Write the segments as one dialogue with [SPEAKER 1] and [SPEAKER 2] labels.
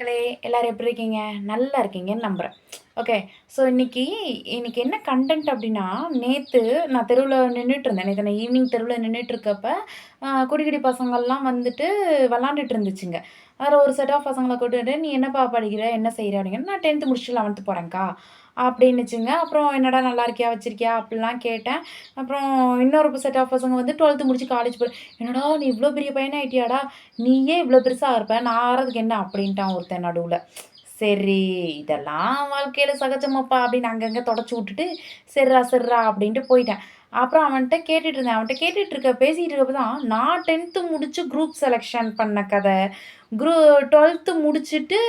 [SPEAKER 1] மக்களே எல்லாரும் எப்படி இருக்கீங்க? நல்லா இருக்கீங்கன்னு நம்புறேன். ஓகே. ஸோ இன்னைக்கு இன்னைக்கு என்ன கன்டென்ட் அப்டின்னா, நேத்து நான் தெருவுல நின்னுட்டுருந்தேன். நேத்து நான் ஈவினிங் தெருவுல நின்னுட்டுருக்கப்ப, குடி கிடி பசங்கள்லாம் வந்துட்டு வெளாண்டுட்டு இருந்துச்சுங்க. அதில ஒரு செட் ஆஃப் பசங்கள கூட்டிட்டு, "நீ என்னப்பா படிக்கிற? என்ன செய்ற?" அப்படிங்கிறேன். "நான் 10த் முடிச்சுட்டு 11த் போறேன்க்கா" அப்படின்னுச்சுங்க. அப்புறம் "என்னடா நல்லா இருக்கியா? வச்சிருக்கியா?" அப்படிலாம் கேட்டேன். அப்புறம் இன்னொரு செட் ஆஃப் பசங்க வந்து 12த் முடிச்சு காலேஜ் "என்னடா நீ இவ்ளோ பெரிய பையனாயிட்டியாடா? நீயே இவ்ளோ பெருசா இருப்ப. நான் ஆறதுக்கு என்ன?" அப்படின்ட்டான் ஒருத்தன் நடுவுல. சரி, இதெல்லாம் வாழ்க்கையில சகஜமாப்பா அப்படின்னு அங்கங்க தொடச்சு விட்டுட்டு, "சரிறா, சரிறா" அப்படின்ட்டு போயிட்டேன். அப்புறம் அவன்ட்ட கேட்டுட்டு இருந்தேன். அவன்ட்ட கேட்டுட்டு பேசிட்டு இருக்கப்ப தான், நான் 10த் முடிச்சு குரூப் செலக்ஷன் பண்ண கத, குரூ 12த் முடிச்சுட்டு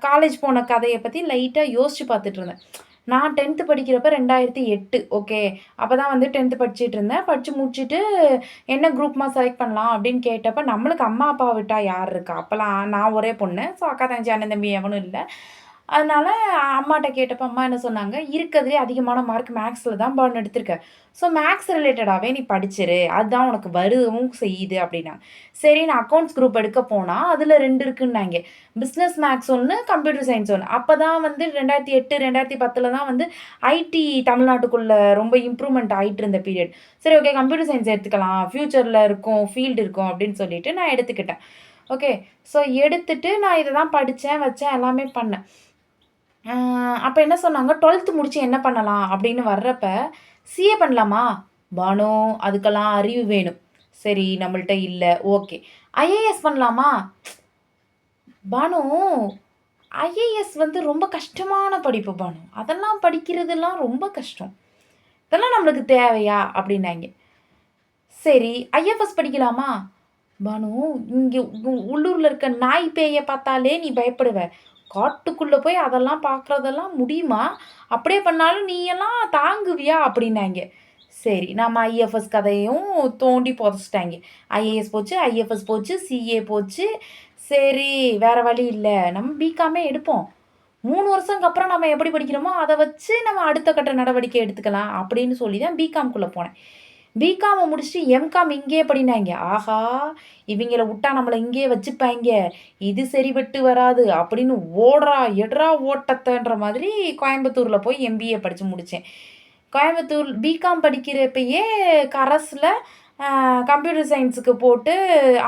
[SPEAKER 1] காலேஜ் போன கதைய பத்தி லைட்டா யோசிச்சு பார்த்துட்டு இருந்தேன். நான் 10த் படிக்கிறப்ப 2008 ஓகே. அப்பதான் வந்து 10த் படிச்சுட்டு இருந்தேன். படிச்சு முடிச்சுட்டு என்ன குரூப்மா செலக்ட் பண்ணலாம் அப்படின்னு கேட்டப்ப, நம்மளுக்கு அம்மா, அப்பா விட்டா யார் இருக்கா? அப்பலாம் நான் ஒரே பொண்ணு. ஸோ அக்கா, தங்கச்சி, அண்ணன், தம்பி எவனும் இல்ல. அதனால அம்மாட்ட கேட்டப்ப அம்மா என்ன சொன்னாங்க, "இருக்கறதுலயே அதிகமான மார்க் மேக்ஸ்ல தான் பானு எடுத்திருக்க. ஸோ மேக்ஸ் ரிலேட்டடாவே நீ படிச்சிரு. அதுதான் உனக்கு வரவும் செய்யுது" அப்படின்னாங்க. சரி நான் அக்கவுண்ட்ஸ் குரூப் எடுக்க போனா, அதுல 2 இருக்குன்னாய்ங்க. பிசினஸ் மேத்ஸ் ஒண்ணு, கம்ப்யூட்டர் சயன்ஸ் ஒண்ணு. அப்பதான் வந்து 2008, 2010ல தான் வந்து ஐடி தமிழ்நாட்டுக்குள்ள ரொம்ப இம்ப்ரூவ்மென்ட் ஆயிட்டு இருந்த பீரியட். சரி ஓகே கம்ப்யூட்டர் சயன்ஸ் எடுத்துக்கலாம். ஃபியூச்சர்ல இருக்கும், ஃபீல்டு இருக்கும் அப்படின்னு சொல்லிட்டு நான் எடுத்துக்கிட்டேன். ஓகே. ஸோ எடுத்துட்டு நான் இத தான் படிச்சேன், வச்சேன் எல்லாமே பண்ணேன். அ அப்ப என்ன சொன்னாங்க, 12த் முடிச்சு என்ன பண்ணலாம் அப்படின்னு வர்றப்ப, சிஏ பண்ணலாமா? பானு அதுக்கெல்லாம் அறிவு வேணும். சரி நம்மள்ட்ட இல்ல. ஓகே. ஐஏஎஸ் பண்ணலாமா? பானு ஐஏஎஸ் வந்து ரொம்ப கஷ்டமான படிப்பு பானு. அதெல்லாம் படிக்கிறதெல்லாம் ரொம்ப கஷ்டம். இதெல்லாம் நம்மளுக்கு தேவையா? அப்படின்னாய்ங்க. சரி ஐஎஃப்எஸ் படிக்கலாமா? பானு இங்க உள்ளூர்ல இருக்க நாய், பேய பார்த்தாலே நீ பயப்படுவ. காட்டுக்குள்ள போய் அதெல்லாம் பார்க்குறதெல்லாம் முடியுமா? அப்படியே பண்ணாலும் நீ எல்லாம் தாங்குவியா? அப்படின்னாய்ங்க. சரி நம்ம ஐஎஃப்எஸ் கதையும் தோண்டி புதைச்சுட்டாய்ங்க. ஐஏஎஸ் போச்சு, ஐஎஃப்எஸ் போச்சு, சிஏ போச்சு. சரி வேற வழி இல்ல. நம்ம பிகாமே எடுப்போம். 3 வருஷம்க்கு அப்புறம் நம்ம எப்படி படிக்கிறோமோ, அத வச்சு நம்ம அடுத்த கட்ட நடவடிக்கை எடுத்துக்கலாம் அப்படின்னு சொல்லி தான் பிகாம்க்குள்ள போனேன். பிகாம முடிச்சுட்டு எம்காம் இங்கேயே படினாய்ங்க. ஆஹா! இவிங்கள வுட்டா நம்மள இங்கேயே வச்சுப்பாய்ங்க. இது சரிப்பட்டு வராது அப்படின்னு ஓடுறா, எட்றா ஓட்டத்தன்ற மாதிரி கோயம்புத்தூர்ல போய் எம்பிஏ படிச்சு முடிச்சேன். கோயம்புத்தூர் பிகாம் படிக்கிறப்பயே கரஸ்ல கம்ப்யூட்டர் சயன்ஸுக்கு போட்டு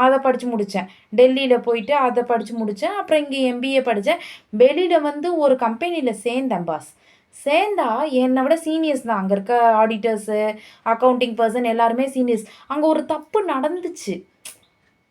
[SPEAKER 1] அத படிச்சு முடிச்சேன். டெல்லியில போயிட்டு அத படிச்சு முடிச்சேன். அப்புறம் இங்க எம்பிஏ படிச்சேன். வெளியில வந்து ஒரு கம்பெனில சேர்ந்தேன் பாஸ். சேர்ந்தா என்ன விட சீனியர்ஸ் தான். அங்க இருக்க ஆடிட்டர்ஸு, அக்கவுண்டிங் பெர்சன் எல்லாருமே சீனியர்ஸ். அங்க ஒரு தப்பு நடந்துச்சு.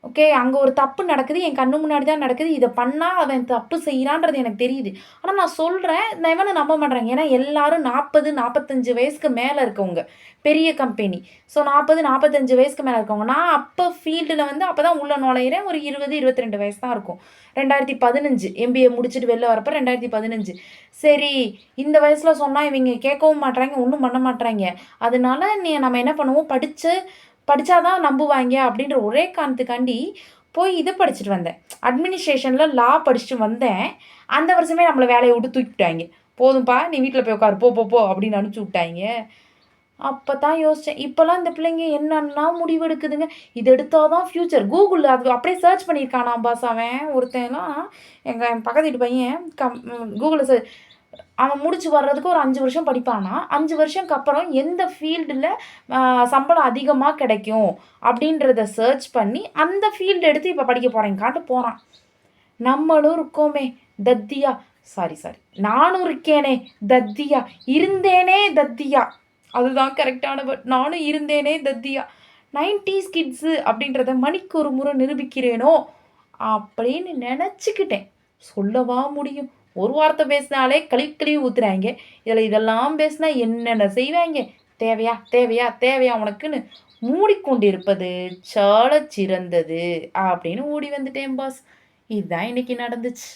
[SPEAKER 1] ஓகே. அங்க ஒரு தப்பு நடக்குது. என் கண்ணு முன்னாடி தான் நடக்குது. இத பண்ணா அவன் தப்பு செய்றான்றது எனக்கு தெரியுது. ஆனா நான் சொல்றேன், எவனும் நம்ப மாட்றாங்க. ஏன்னா எல்லாரும் 40, 45 வயசுக்கு மேல இருக்கவங்க. பெரிய கம்பெனி. ஸோ 40, 45 வயசுக்கு மேல இருக்கவங்க. நான் அப்ப ஃபீல்டுல வந்து அப்ப தான் உள்ள நுழையிறேன். ஒரு 20, 22 வயசு தான் இருக்கும். 2015 எம்பிஏ முடிச்சுட்டு வெளில வரப்ப 2015. சரி, இந்த வயசுல சொன்னா இவைங்க கேட்கவும் மாட்றாய்ங்க, ஒண்ணும் பண்ண மாட்றாய்ங்க. அதனால நம்ம என்ன பண்ணுவோம், படிச்சா தான் நம்புவாய்ங்க அப்படின்ற ஒரே காரணத்துக்காண்டி போய் இத படிச்சுட்டு வந்தேன். அட்மினிஸ்ட்ரேஷன்ல லா படிச்சுட்டு வந்தேன். அந்த வருஷமே நம்மள வேலைய விட்டு தூக்கிட்டாய்ங்க. "போதும்பா, நீ வீட்ல போய் உட்காரு. போ, போ, போ" அப்படின்னு அனுப்பிச்சு விட்டாய்ங்க. அப்பதான் யோசிச்சேன். இப்பலாம் இந்த பிள்ளைங்க என்னெல்லாம் முடிவெடுக்குதுங்க. இது எடுத்தா தான் ஃபியூச்சர். Googleல அது அப்படியே சர்ச் பண்ணியிருக்கானாம் பாஸ் அவன். ஒருத்தன்லாம் என் பக்கத்து வீட்டு பையன் Googleல அவன் முடிச்சு வர்றதுக்கு ஒரு 5 வருஷம் படிப்பானாம். 5 வருஷம்க்கு அப்புறம் எந்த ஃபீல்டுல அ சம்பளம் அதிகமா கிடைக்கும் அப்படின்றத சர்ச் பண்ணி, அந்த ஃபீல்டு எடுத்து இப்ப படிக்க போறேன்க்கான்ட்டு போறான். நம்மளும் இருக்கோமே தத்தியா சாரி. நானும் இருக்கேனே தத்தியா, இருந்தேனே தத்தியா. அதுதான் கரெக்ட்டான வேர்ட். நானும் இருந்தேனே தத்தியா. 90ஸ் கிட்ஸு அப்படின்றத மணிக்கு ஒரு முறை நிரூபிக்கிறேனோ அப்படின்னு நெனச்சுக்கிட்டேன். சொல்லவா முடியும்? ஒரு வார்த்தை பேசினாலே கழுவி கழுவி ஊத்துறாய்ங்க. இதுல இதெல்லாம் பேசினா என்னென்ன செய்வாய்ங்க? தேவையா? தேவையா? தேவையா உனக்குன்னு மூடிக்கொண்டிருப்பது சாலச் சிறந்தது அப்படின்னு ஓடி வந்துட்டேன் பாஸ். இதான் இன்னைக்கு நடந்துச்சு.